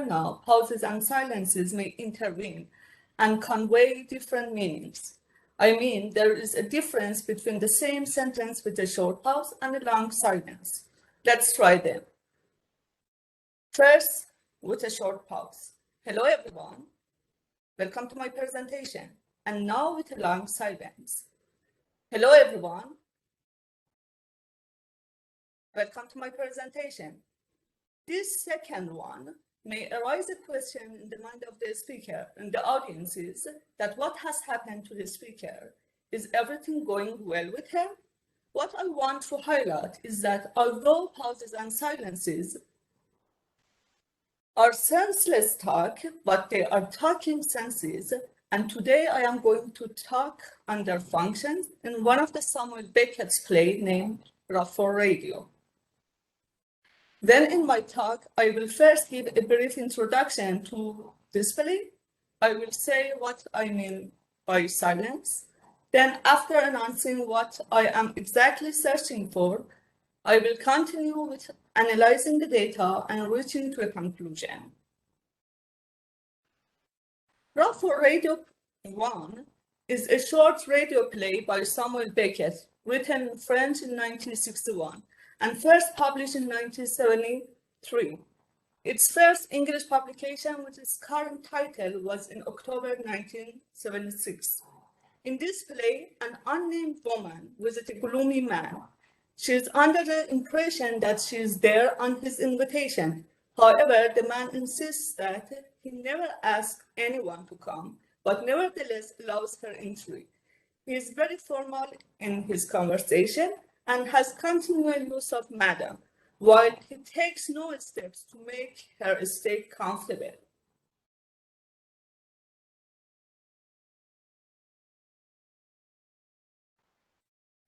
now, pauses and silences may intervene and convey different meanings. I mean, there is a difference between the same sentence with a short pause and a long silence. Let's try them. First, with a short pause. Hello, everyone. Welcome to my presentation. And now with a long silence. Hello, everyone. Welcome to my presentation. This second one may arise a question in the mind of the speaker and the audience is that what has happened to the speaker? Is everything going well with her? What I want to highlight is that although pauses and silences are senseless talk, but they are talking senses, and today I am going to talk on their functions in one of the Samuel Beckett's play named Rough for Radio. Then in my talk, I will first give a brief introduction to this play. I will say what I mean by silence. Then after announcing what I am exactly searching for, I will continue with analyzing the data and reaching to a conclusion. Rough for Radio 1 is a short radio play by Samuel Beckett, written in French in 1961 and first published in 1973. Its first English publication with its current title was in October 1976. In this play, an unnamed woman visits a gloomy man. She is under the impression that she is there on his invitation. However, the man insists that he never asked anyone to come, but nevertheless allows her entry. He is very formal in his conversation and has continual use of madam, while he takes no steps to make her stay comfortable.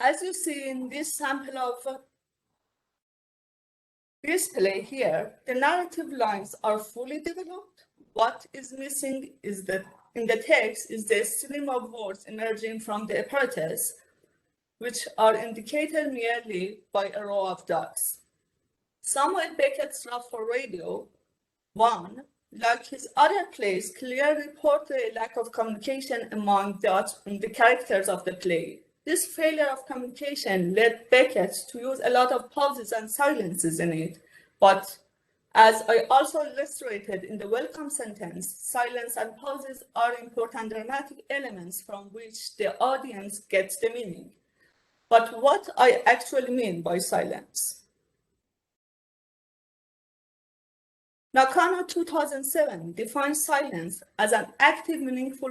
As you see in this sample of this play here, the narrative lines are fully developed. What is missing is that in the text is the stream of words emerging from the apparatus, which are indicated merely by a row of dots. Samuel Beckett's Rough for Radio 1, like his other plays, clearly portray a lack of communication among the characters of the play. This failure of communication led Beckett to use a lot of pauses and silences in it, but as I also illustrated in the welcome sentence, silence and pauses are important dramatic elements from which the audience gets the meaning. But what I actually mean by silence. Nakano 2007 defines silence as an active, meaningful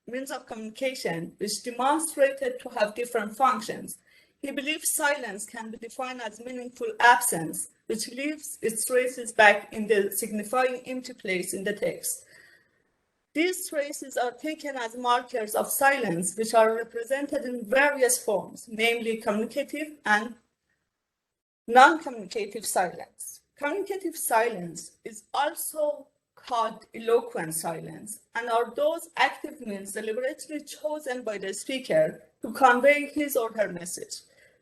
means of communication, which demonstrated to have different functions. He believes silence can be defined as meaningful absence, which leaves its traces back in the signifying empty place in the text. These traces are taken as markers of silence, which are represented in various forms, namely communicative and non-communicative silence. Communicative silence is also called eloquent silence and are those active means deliberately chosen by the speaker to convey his or her message.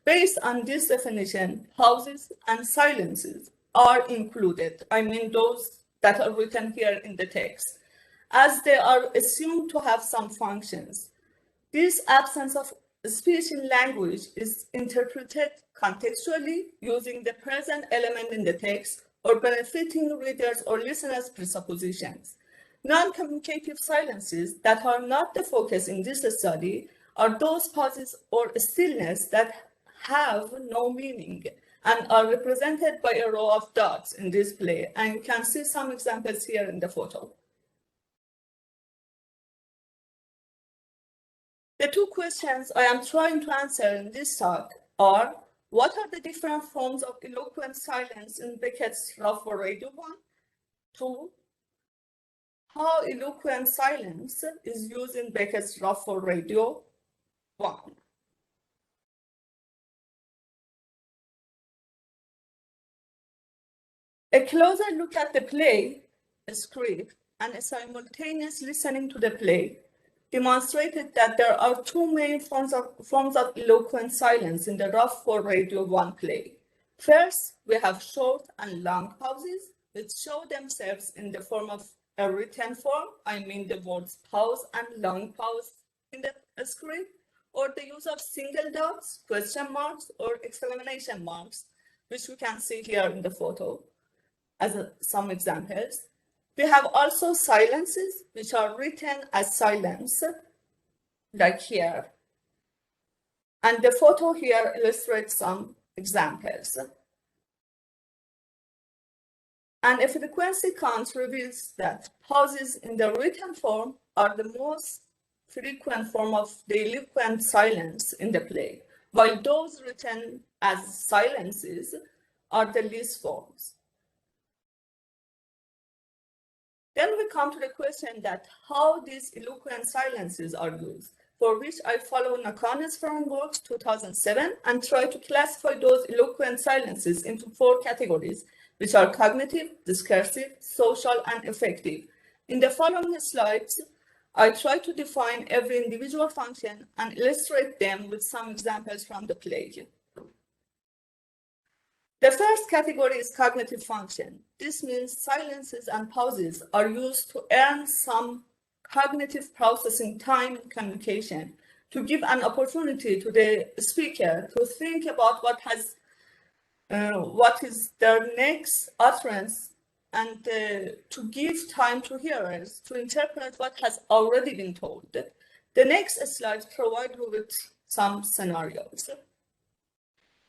Based on this definition, pauses and silences are included. I mean those that are written here in the text, as they are assumed to have some functions. This absence of speech in language is interpreted contextually using the present element in the text or benefiting readers or listeners' presuppositions. Non-communicative silences that are not the focus in this study are those pauses or stillness that have no meaning and are represented by a row of dots in this play, and you can see some examples here in the photo. The two questions I am trying to answer in this talk are, what are the different forms of eloquent silence in Beckett's Rough for Radio 1? 2, how eloquent silence is used in Beckett's Rough for Radio 1. A closer look at the play, a script, and a simultaneous listening to the play demonstrated that there are two main forms of eloquent silence in the Rough for Radio 1 play. First, we have short and long pauses, which show themselves in the form of a written form, I mean the words pause and long pause in the script, or the use of single dots, question marks, or exclamation marks, which we can see here in the photo as some examples. We have also silences, which are written as silence, like here. And the photo here illustrates some examples. And a frequency count reveals that pauses in the written form are the most frequent form of the eloquent silence in the play, while those written as silences are the least forms. Then we come to the question that how these eloquent silences are used, for which I follow Nakani's framework 2007 and try to classify those eloquent silences into 4 categories, which are cognitive, discursive, social, and affective. In the following slides, I try to define every individual function and illustrate them with some examples from the play. The first category is cognitive function. This means silences and pauses are used to earn some cognitive processing time in communication, to give an opportunity to the speaker to think about what is their next utterance, and to give time to hearers to interpret what has already been told. The next slide provides you with some scenarios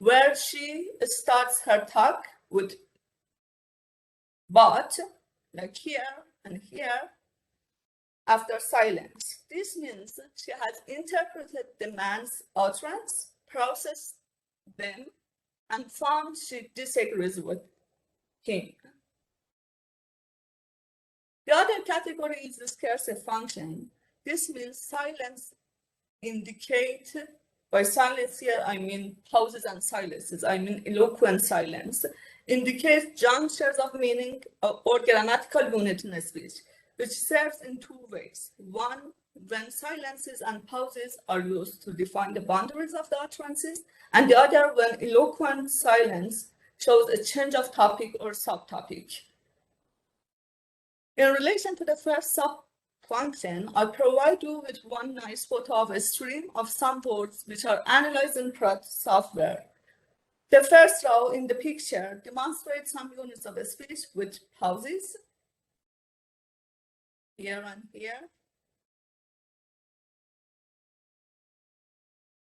where she starts her talk with but, like here and here, after silence. This means she has interpreted the man's utterance, processed them, and found she disagrees with him. The other category is discursive function. This means silence indicate, by silence here, I mean pauses and silences, I mean eloquent silence, indicates junctures of meaning or grammatical unit in a speech, which serves in 2 ways. One, when silences and pauses are used to define the boundaries of the utterances, and the other when eloquent silence shows a change of topic or subtopic. In relation to the first sub-function, I provide you with one nice photo of a stream of some words which are analyzed in Pratt software. The first row in the picture demonstrates some units of a speech with pauses, here and here,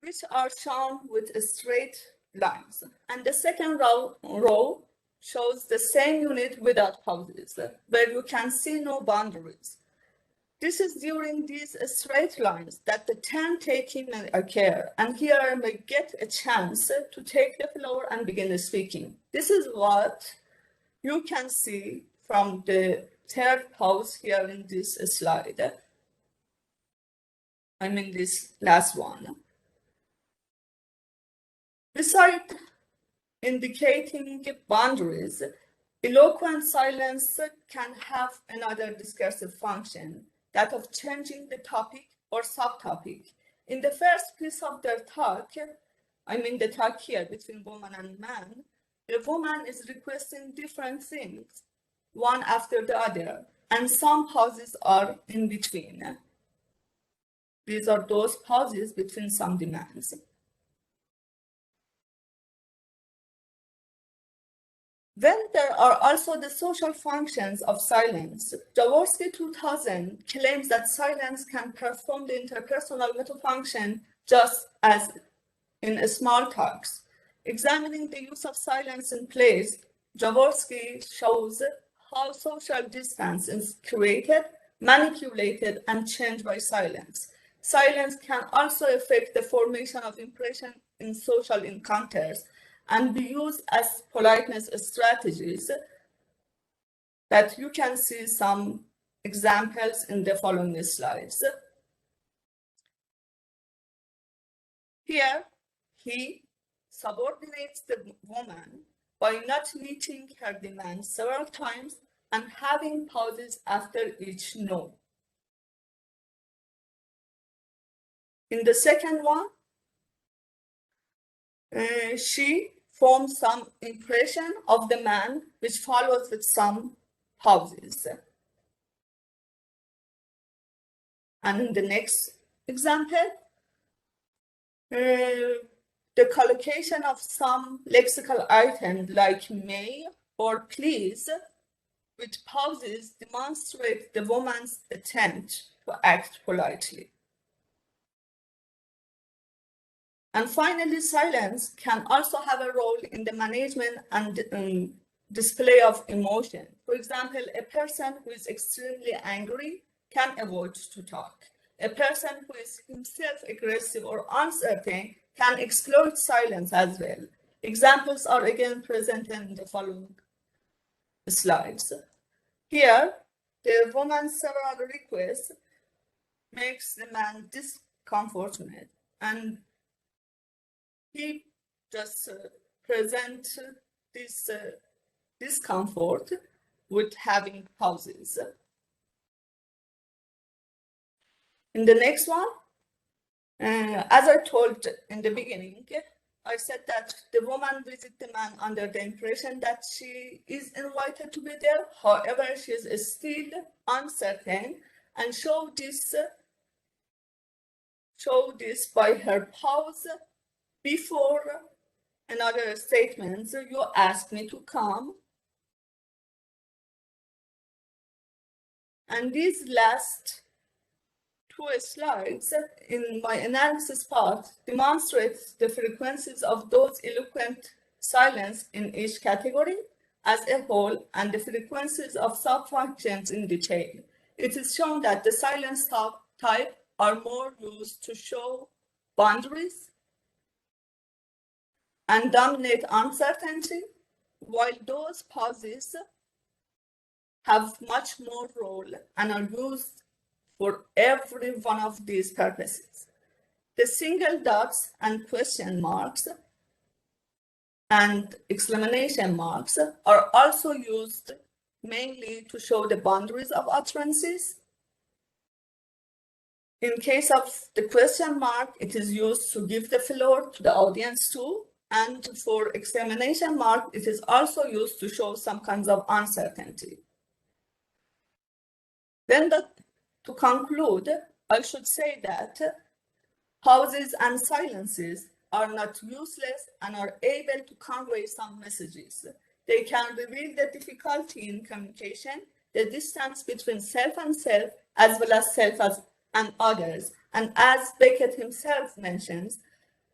which are shown with straight lines. And the second row shows the same unit without pauses, where you can see no boundaries. This is during these straight lines that the turn-taking may occur, and here I may get a chance to take the floor and begin speaking. This is what you can see from the third pause here in this slide. I mean this last one. Besides indicating boundaries, eloquent silence can have another discursive function, that of changing the topic or subtopic. In the first piece of their talk, I mean the talk here between woman and man, the woman is requesting different things, one after the other, and some pauses are in between. These are those pauses between some demands. Then there are also the social functions of silence. Jaworski 2000 claims that silence can perform the interpersonal metafunction just as in small talks. Examining the use of silence in plays, Jaworski shows how social distance is created, manipulated, and changed by silence. Silence can also affect the formation of impression in social encounters and be used as politeness strategies, that you can see some examples in the following slides. Here, he subordinates the woman by not meeting her demands several times and having pauses after each no. In the second one, she form some impression of the man, which follows with some pauses. And in the next example, the collocation of some lexical item like may or please with pauses demonstrate the woman's attempt to act politely. And finally, silence can also have a role in the management and display of emotion. For example, a person who is extremely angry can avoid to talk. A person who is himself aggressive or uncertain can exploit silence as well. Examples are again presented in the following slides. Here, the woman's several requests makes the man discomforted, and he just present this discomfort with having pauses. In the next one, as I told in the beginning, I said that the woman visits the man under the impression that she is invited to be there. However, she is still uncertain and show this by her pause before another statement. You asked me to come. And these last two slides in my analysis part demonstrates the frequencies of those eloquent silence in each category as a whole and the frequencies of sub-functions in detail. It is shown that the silence type are more used to show boundaries and dominate uncertainty, while those pauses have much more role and are used for every one of these purposes. The single dots and question marks and exclamation marks are also used mainly to show the boundaries of utterances. In case of the question mark, it is used to give the floor to the audience too. And for exclamation mark, it is also used to show some kinds of uncertainty. Then to conclude, I should say that pauses and silences are not useless and are able to convey some messages. They can reveal the difficulty in communication, the distance between self and self, as well as self and others. And as Beckett himself mentions,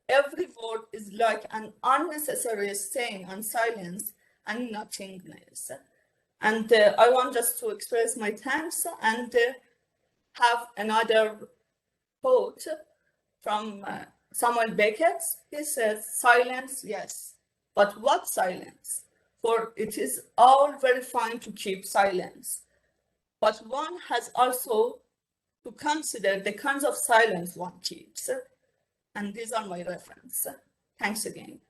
every word is like an unnecessary stain on silence and nothingness. And I want just to express my thanks and have another quote from Samuel Beckett. He says, silence, yes, but what silence? For it is all very fine to keep silence, but one has also to consider the kinds of silence one keeps. And these are my references. Thanks again.